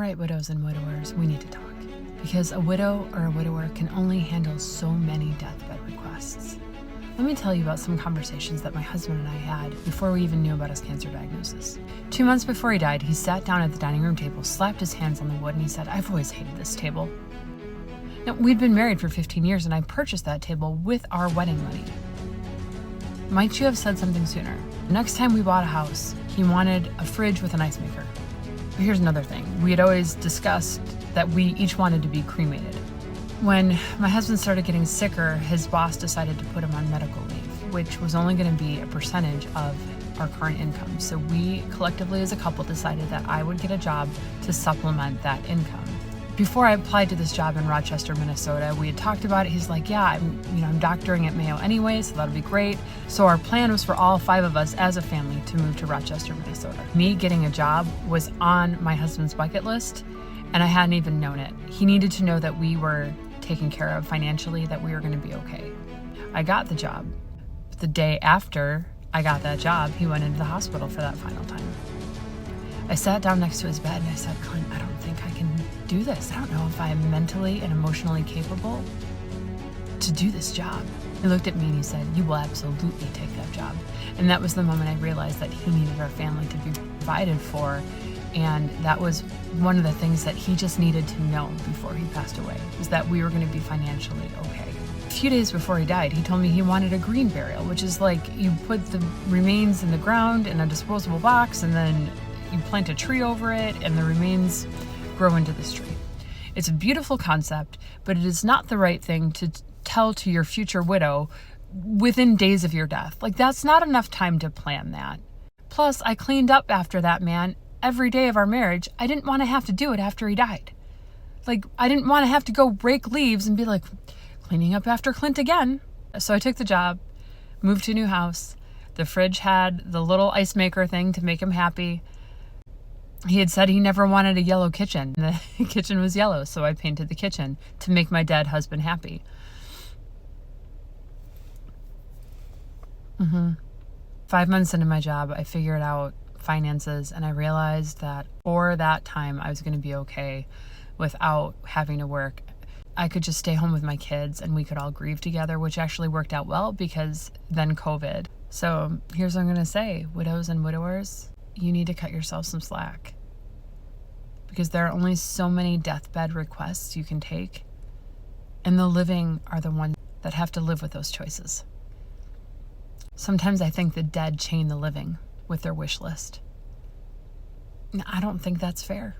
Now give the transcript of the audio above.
right, widows and widowers, we need to talk. Because a widow or a widower can only handle so many deathbed requests. Let me tell you about some conversations that my husband and I had before we even knew about his cancer diagnosis. 2 months before he died, he sat down at the dining room table, slapped his hands on the wood, and he said, "I've always hated this table." Now, we'd been married for 15 years, and I purchased that table with our wedding money. Might you have said something sooner? Next time we bought a house, he wanted a fridge with an ice maker. But here's another thing. We had always discussed that we each wanted to be cremated. When my husband started getting sicker, his boss decided to put him on medical leave, which was only going to be a percentage of our current income. So we collectively as a couple decided that I would get a job to supplement that income. Before I applied to this job in Rochester, Minnesota, we had talked about it. He's like, yeah, I'm doctoring at Mayo anyway, so that'll be great. So our plan was for all 5 of us as a family to move to Rochester, Minnesota. Me getting a job was on my husband's bucket list, and I hadn't even known it. He needed to know that we were taken care of financially, that we were going to be okay. I got the job. But the day after I got that job, he went into the hospital for that final time. I sat down next to his bed and I said, "Clint, I don't think I can do this. I don't know if I'm mentally and emotionally capable to do this job." He looked at me and he said, "You will absolutely take that job." And that was the moment I realized that he needed our family to be provided for. And that was one of the things that he just needed to know before he passed away, was that we were going to be financially okay. A few days before he died, he told me he wanted a green burial, which is like you put the remains in the ground in a disposable box and then you plant a tree over it and the remains grow into this tree. It's a beautiful concept, but it is not the right thing to tell to your future widow within days of your death. Like, that's not enough time to plan that. Plus, I cleaned up after that man every day of our marriage. I didn't want to have to do it after he died. Like, I didn't want to have to go rake leaves and be like, cleaning up after Clint again. So I took the job, moved to a new house. The fridge had the little ice maker thing to make him happy. He had said he never wanted a yellow kitchen. The kitchen was yellow, so I painted the kitchen to make my dead husband happy. 5 months into my job, I figured out finances, and I realized that for that time, I was going to be okay without having to work. I could just stay home with my kids, and we could all grieve together, which actually worked out well because then COVID. So here's what I'm going to say, widows and widowers, you need to cut yourself some slack, because there are only so many deathbed requests you can take, and the living are the ones that have to live with those choices. Sometimes I think the dead chain the living with their wish list. I don't think that's fair.